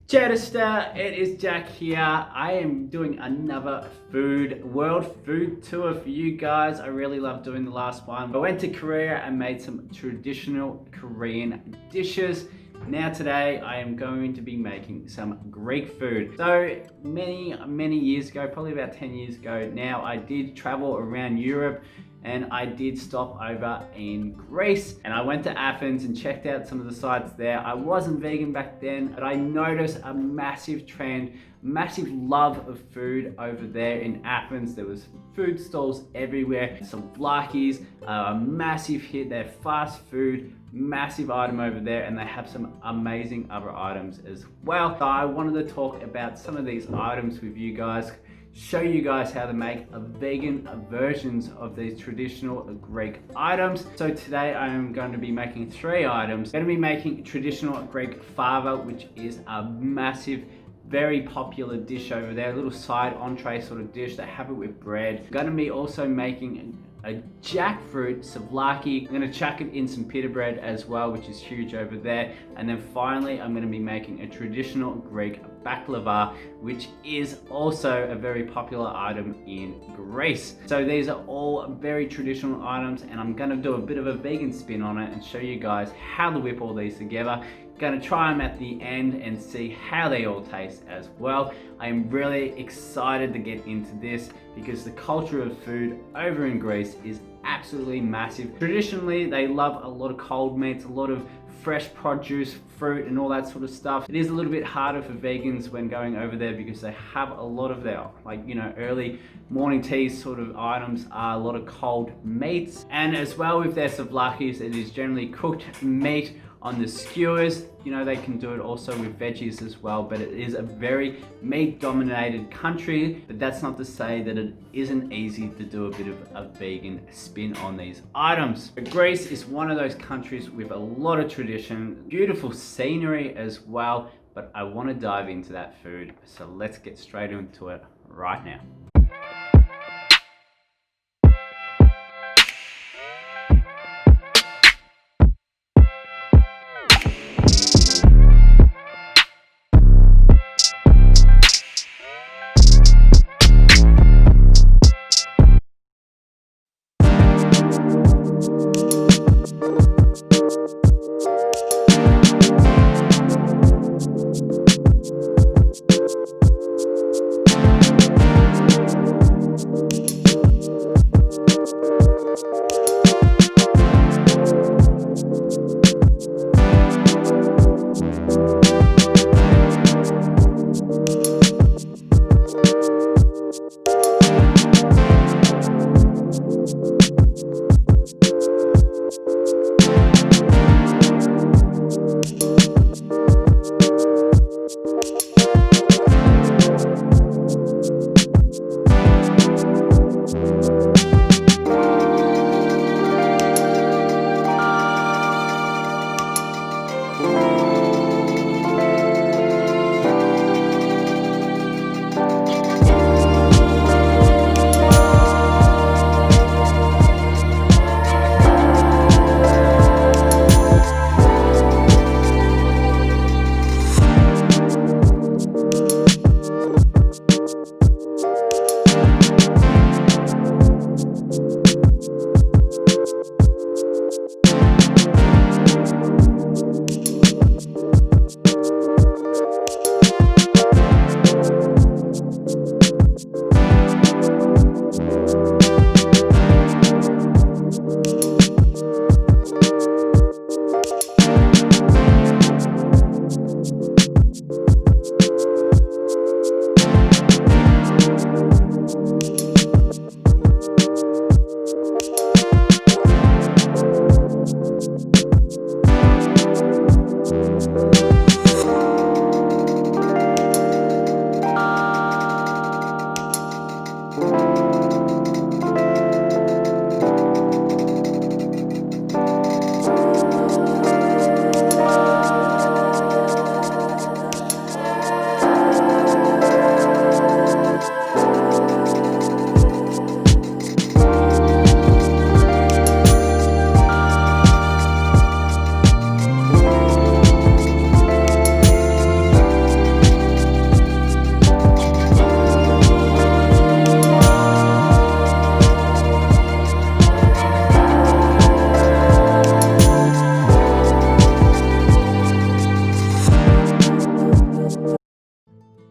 Chester, it is Jack here. I am doing another world food tour for you guys. I really love doing the last one. I went to Korea and made some traditional Korean dishes. Now today I am going to be making some Greek food. So many years ago, probably about 10 years ago now, I did travel around Europe and I did stop over in Greece, and I went to Athens and checked out some of the sites there. I wasn't vegan back then, but I noticed a massive trend, massive love of food over there in Athens. There was food stalls everywhere. Souvlakis, a massive hit. They're fast food, massive item over there, and they have some amazing other items as well. So I wanted to talk about some of these items with you guys, show you guys how to make vegan versions of these traditional Greek items. So today I am going to be making 3 items. I'm going to be making traditional Greek fava, which is a massive, very popular dish over there, a little side entree sort of dish. They have it with bread. I'm going to be also making a jackfruit souvlaki. I'm going to chuck it in some pita bread as well, which is huge over there. And then finally, I'm going to be making a traditional Greek baklava, which is also a very popular item in Greece. So these are all very traditional items, and I'm going to do a bit of a vegan spin on it and show you guys how to whip all these together. Going to try them at the end and see how they all taste as well. I am really excited to get into this because the culture of food over in Greece is absolutely massive. Traditionally, they love a lot of cold meats, a lot of fresh produce, fruit, and all that sort of stuff. It is a little bit harder for vegans when going over there because they have a lot of their, early morning teas sort of items are a lot of cold meats. And as well with their souvlakis, it is generally cooked meat on the skewers. They can do it also with veggies as well, but it is a very meat dominated country. But that's not to say that it isn't easy to do a bit of a vegan spin on these items. But Greece is one of those countries with a lot of tradition, beautiful scenery as well, but I want to dive into that food. So let's get straight into it right now.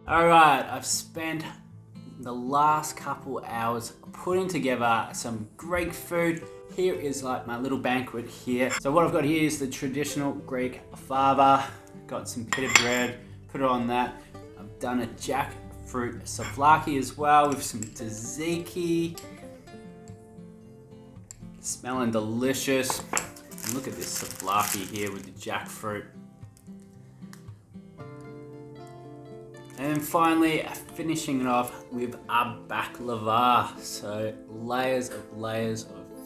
Alright, I've spent the last couple hours putting together some Greek food. Here is like my little banquet here. So what I've got here is the traditional Greek fava. Got some pita bread, put it on that. I've done a jackfruit souvlaki as well with some tzatziki. Smelling delicious. And look at this souvlaki here with the jackfruit. And then finally, finishing it off with a baklava. So layers of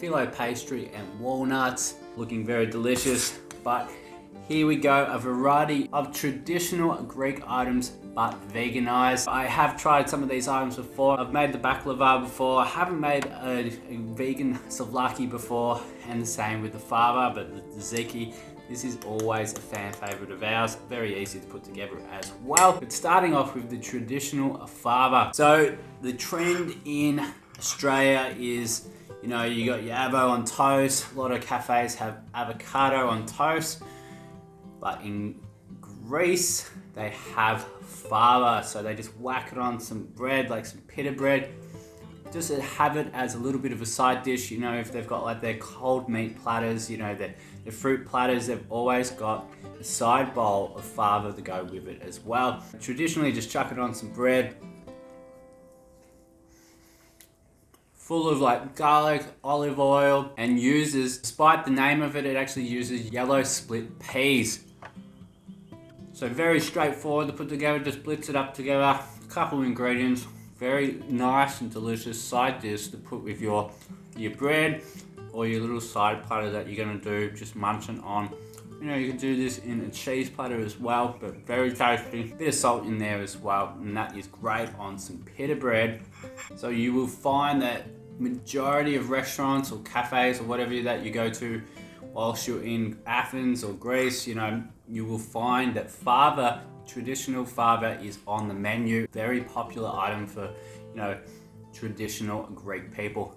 phyllo pastry and walnuts. Looking very delicious. But here we go, a variety of traditional Greek items, but veganized. I have tried some of these items before. I've made the baklava before. I haven't made a vegan souvlaki before, and the same with the fava, but the tzatziki. This is always a fan favorite of ours. Very easy to put together as well. But starting off with the traditional fava. So the trend in Australia is, you know, you got your avo on toast. A lot of cafes have avocado on toast. But in Greece, they have fava. So they just whack it on some bread, like some pita bread. Just to have it as a little bit of a side dish, you know, if they've got like their cold meat platters, you know, the fruit platters, they've always got a side bowl of fava to go with it as well. Traditionally, just chuck it on some bread. Full of like garlic, olive oil, and uses, despite the name of it, it actually uses yellow split peas. So very straightforward to put together, just blitz it up together, a couple of ingredients. Very nice and delicious side dish to put with your bread or your little side platter that you're gonna do, just munching on. You know, you can do this in a cheese platter as well, but very tasty. Bit of salt in there as well, and that is great on some pita bread. So you will find that majority of restaurants or cafes or whatever that you go to whilst you're in Athens or Greece, you know, you will find that fava, traditional fava, is on the menu. Very popular item for, you know, traditional Greek people.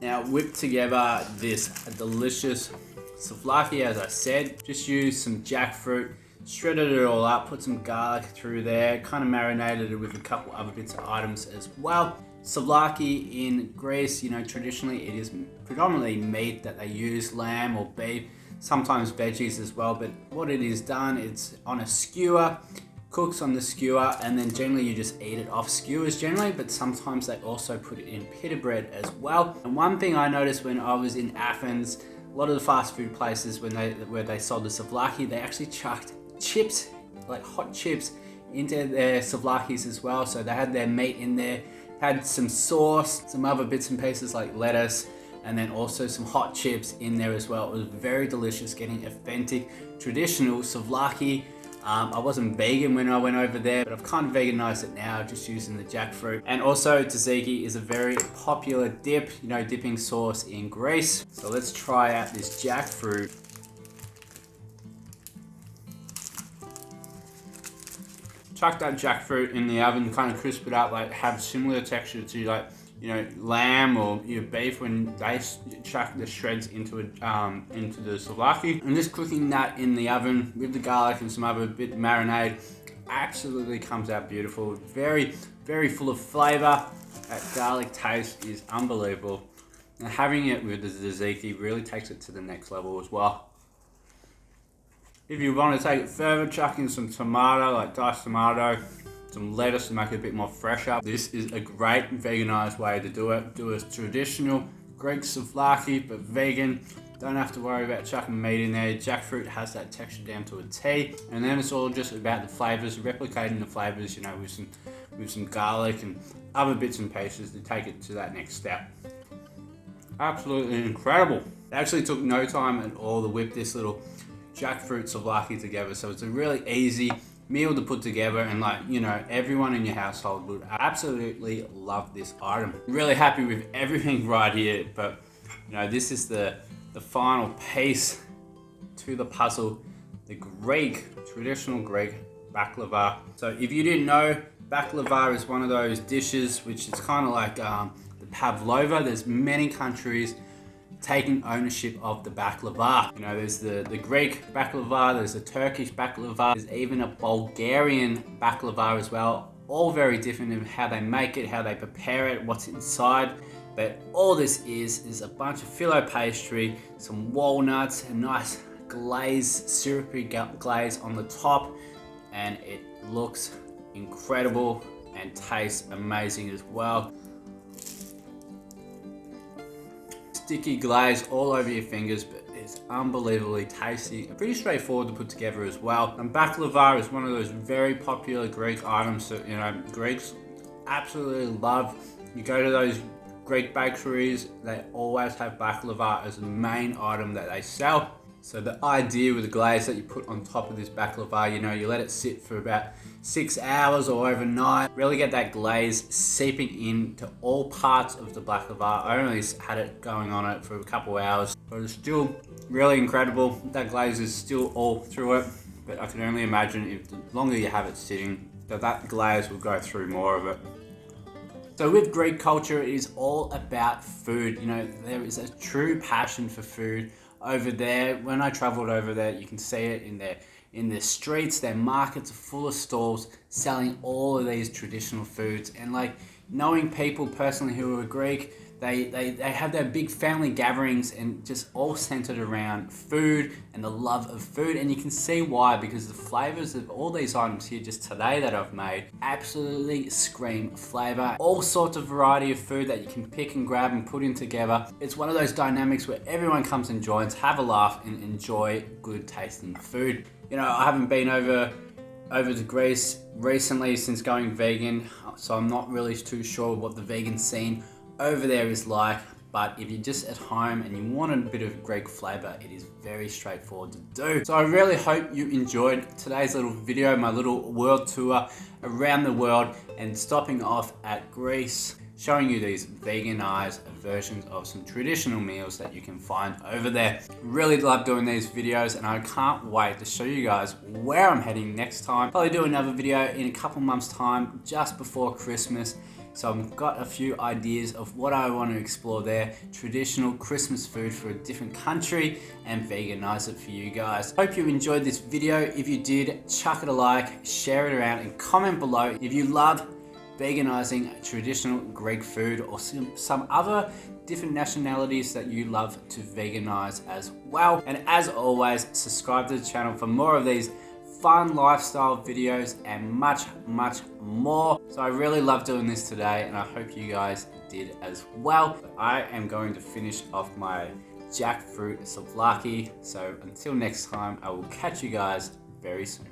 Now whip together this delicious souvlaki, as I said. Just use some jackfruit, shredded it all up, put some garlic through there, kind of marinated it with a couple other bits of items as well. Souvlaki in Greece, you know, traditionally it is predominantly meat that they use, lamb or beef, sometimes veggies as well, but what it is done, it's on a skewer, cooks on the skewer, and then generally you just eat it off skewers generally, but sometimes they also put it in pita bread as well. And one thing I noticed when I was in Athens, a lot of the fast food places where they sold the souvlaki, they actually chucked chips, like hot chips, into their souvlakis as well. So they had their meat in there, had some sauce, some other bits and pieces like lettuce, and then also some hot chips in there as well. It was very delicious, getting authentic, traditional souvlaki. I wasn't vegan when I went over there, but I've kind of veganized it now, just using the jackfruit. And also tzatziki is a very popular dip, you know, dipping sauce in Greece. So let's try out this jackfruit. Chuck that jackfruit in the oven, kind of crisp it up, like have similar texture to like, you know, lamb or your beef when they chuck the shreds into it, into the souvlaki. And just cooking that in the oven with the garlic and some other bit of marinade absolutely comes out beautiful. Very, very full of flavor. That garlic taste is unbelievable. And having it with the tzatziki really takes it to the next level as well. If you want to take it further, chuck in some tomato, like diced tomato, some lettuce to make it a bit more fresher. This is a great veganized way to do it. Do a traditional Greek souvlaki, but vegan. Don't have to worry about chucking meat in there. Jackfruit has that texture down to a T. And then it's all just about the flavors, replicating the flavors, you know, with some garlic and other bits and pieces to take it to that next step. Absolutely incredible. It actually took no time at all to whip this little jackfruit souvlaki together, so it's a really easy meal to put together, and like, you know, everyone in your household would absolutely love this item. Really happy with everything right here, but you know, this is the final piece to the puzzle, the traditional Greek baklava. So if you didn't know, baklava is one of those dishes which is kind of like the pavlova. There's many countries taking ownership of the baklava. You know, there's the Greek baklava, there's the Turkish baklava, there's even a Bulgarian baklava as well. All very different in how they make it, how they prepare it, what's inside. But all this is a bunch of phyllo pastry, some walnuts, a nice glaze, syrupy glaze on the top, and it looks incredible and tastes amazing as well. Sticky glaze all over your fingers, but it's unbelievably tasty and pretty straightforward to put together as well. And baklava is one of those very popular Greek items that, you know, Greeks absolutely love. You go to those Greek bakeries, they always have baklava as the main item that they sell. So the idea with the glaze that you put on top of this baklava, you know, you let it sit for about 6 hours or overnight. Really get that glaze seeping into all parts of the baklava. I only had it going on it for a couple hours, but it's still really incredible. That glaze is still all through it, but I can only imagine if the longer you have it sitting, that glaze will go through more of it. So with Greek culture, it is all about food. You know, there is a true passion for food over there. When I traveled over there, you can see it in their streets. Their markets are full of stalls selling all of these traditional foods. And like, knowing people personally who are Greek, they have their big family gatherings and just all centered around food and the love of food. And you can see why, because the flavors of all these items here just today that I've made absolutely scream flavor. All sorts of variety of food that you can pick and grab and put in together. It's one of those dynamics where everyone comes and joins, have a laugh and enjoy good tasting food. You know, I haven't been over to Greece recently since going vegan, so I'm not really too sure what the vegan scene over there is like, but if you're just at home and you want a bit of Greek flavor, it is very straightforward to do. So I really hope you enjoyed today's little video, my little world tour around the world and stopping off at Greece, showing you these veganized versions of some traditional meals that you can find over there. Really love doing these videos and I can't wait to show you guys where I'm heading next time. Probably do another video in a couple months time, just before Christmas. So I've got a few ideas of what I want to explore there. Traditional Christmas food for a different country and veganize it for you guys. Hope you enjoyed this video. If you did, chuck it a like, share it around and comment below if you love veganizing traditional Greek food or some other different nationalities that you love to veganize as well. And as always, subscribe to the channel for more of these fun lifestyle videos and much more. So I really love doing this today and I hope you guys did as well. I am going to finish off my jackfruit souvlaki. So until next time, I will catch you guys very soon.